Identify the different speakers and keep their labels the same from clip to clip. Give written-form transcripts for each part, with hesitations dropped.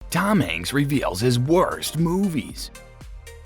Speaker 1: Tom Hanks reveals his worst movies.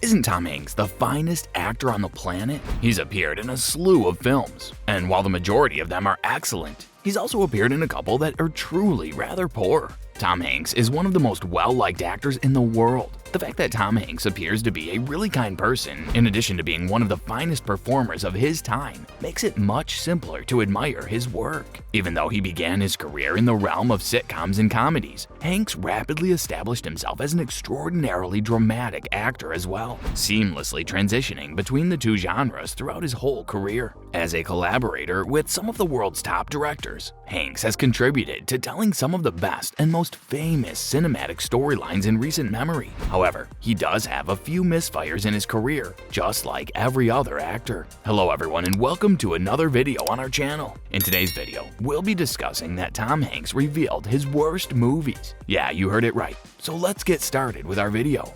Speaker 1: Isn't Tom Hanks the finest actor on the planet? He's appeared in a slew of films, and while the majority of them are excellent, he's also appeared in a couple that are truly rather poor. Tom Hanks is one of the most well-liked actors in the world. The fact that Tom Hanks appears to be a really kind person, in addition to being one of the finest performers of his time, makes it much simpler to admire his work. Even though he began his career in the realm of sitcoms and comedies, Hanks rapidly established himself as an extraordinarily dramatic actor as well, seamlessly transitioning between the two genres throughout his whole career. As a collaborator with some of the world's top directors, Hanks has contributed to telling some of the best and most famous cinematic storylines in recent memory. However, he does have a few misfires in his career, just like every other actor. Hello everyone and welcome to another video on our channel. In today's video, we'll be discussing that Tom Hanks revealed his worst movies. Yeah, you heard it right. So let's get started with our video.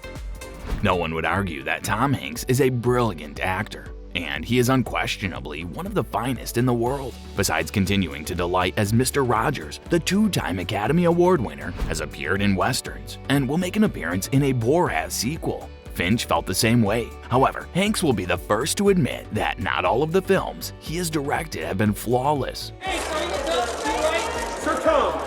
Speaker 1: No one would argue that Tom Hanks is a brilliant actor, and he is unquestionably one of the finest in the world. Besides continuing to delight as Mr. Rogers, the two-time Academy Award winner has appeared in westerns and will make an appearance in a Borat sequel. Finch felt the same way. However, Hanks will be the first to admit that not all of the films he has directed have been flawless.
Speaker 2: Sir Tom.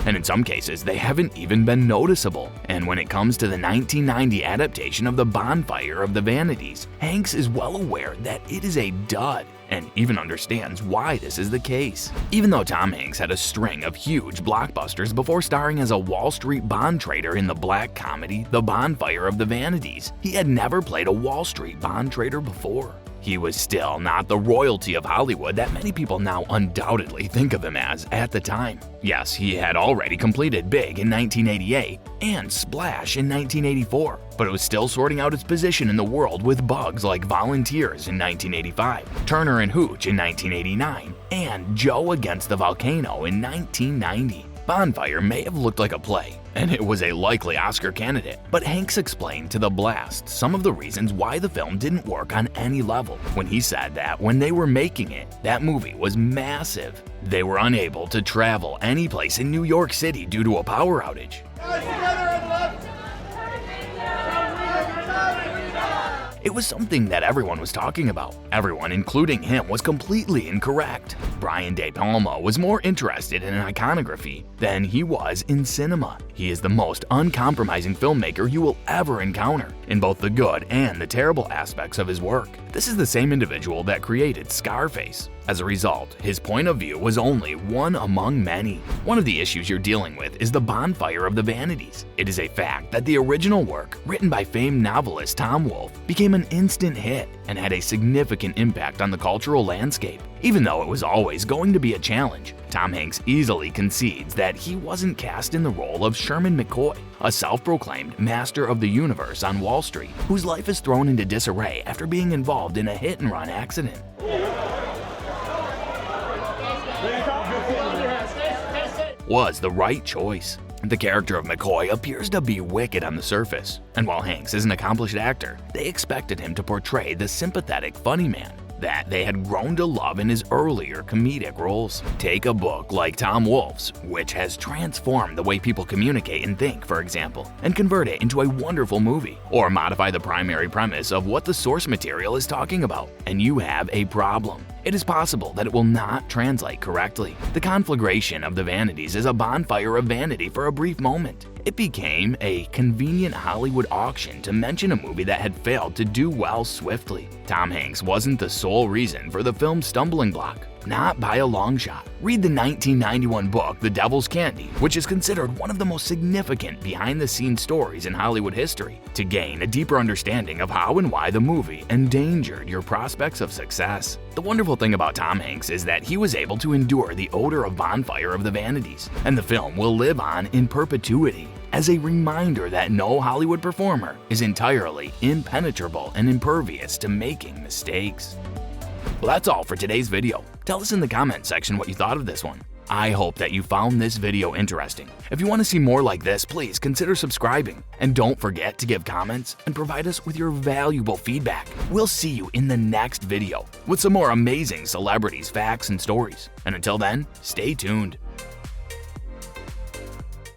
Speaker 1: And in some cases, they haven't even been noticeable. And when it comes to the 1990 adaptation of the Bonfire of the Vanities, Hanks is well aware that it is a dud, and even understands why this is the case. Even though Tom Hanks had a string of huge blockbusters before starring as a Wall Street bond trader in the black comedy The Bonfire of the Vanities, he had never played a Wall Street bond trader before. He was still not the royalty of Hollywood that many people now undoubtedly think of him as at the time. Yes, he had already completed Big in 1988 and Splash in 1984, but it was still sorting out its position in the world with bugs like Volunteers in 1985, Turner and Hooch in 1989, and Joe Against the Volcano in 1990. Bonfire may have looked like a play, and it was a likely Oscar candidate, but Hanks explained to The Blast some of the reasons why the film didn't work on any level when he said that when they were making it, that movie was massive. They were unable to travel any place in New York City due to a power outage. It was something that everyone was talking about. Everyone, including him, was completely incorrect. Brian De Palma was more interested in iconography than he was in cinema. He is the most uncompromising filmmaker you will ever encounter, in both the good and the terrible aspects of his work. This is the same individual that created Scarface. As a result, his point of view was only one among many. One of the issues you're dealing with is the Bonfire of the Vanities. It is a fact that the original work, written by famed novelist Tom Wolfe, became an instant hit and had a significant impact on the cultural landscape. Even though it was always going to be a challenge, Tom Hanks easily concedes that he wasn't cast in the role of Sherman McCoy, a self-proclaimed master of the universe on Wall Street, whose life is thrown into disarray after being involved in a hit-and-run accident. Was the right choice. The character of McCoy appears to be wicked on the surface, and while Hanks is an accomplished actor, they expected him to portray the sympathetic funny man that they had grown to love in his earlier comedic roles. Take a book like Tom Wolfe's, which has transformed the way people communicate and think, for example, and convert it into a wonderful movie, or modify the primary premise of what the source material is talking about, and you have a problem. It is possible that it will not translate correctly. The conflagration of the Vanities is a bonfire of vanity for a brief moment. It became a convenient Hollywood auction to mention a movie that had failed to do well swiftly. Tom Hanks wasn't the sole reason for the film's stumbling block. Not by a long shot. Read the 1991 book The Devil's Candy, which is considered one of the most significant behind-the-scenes stories in Hollywood history, to gain a deeper understanding of how and why the movie endangered your prospects of success. The wonderful thing about Tom Hanks is that he was able to endure the odor of Bonfire of the Vanities, and the film will live on in perpetuity as a reminder that no Hollywood performer is entirely impenetrable and impervious to making mistakes. Well, that's all for today's video. Tell us in the comment section what you thought of this one. I hope that you found this video interesting. If you want to see more like this, please consider subscribing. And don't forget to give comments and provide us with your valuable feedback. We'll see you in the next video with some more amazing celebrities, facts, and stories. And until then, stay tuned.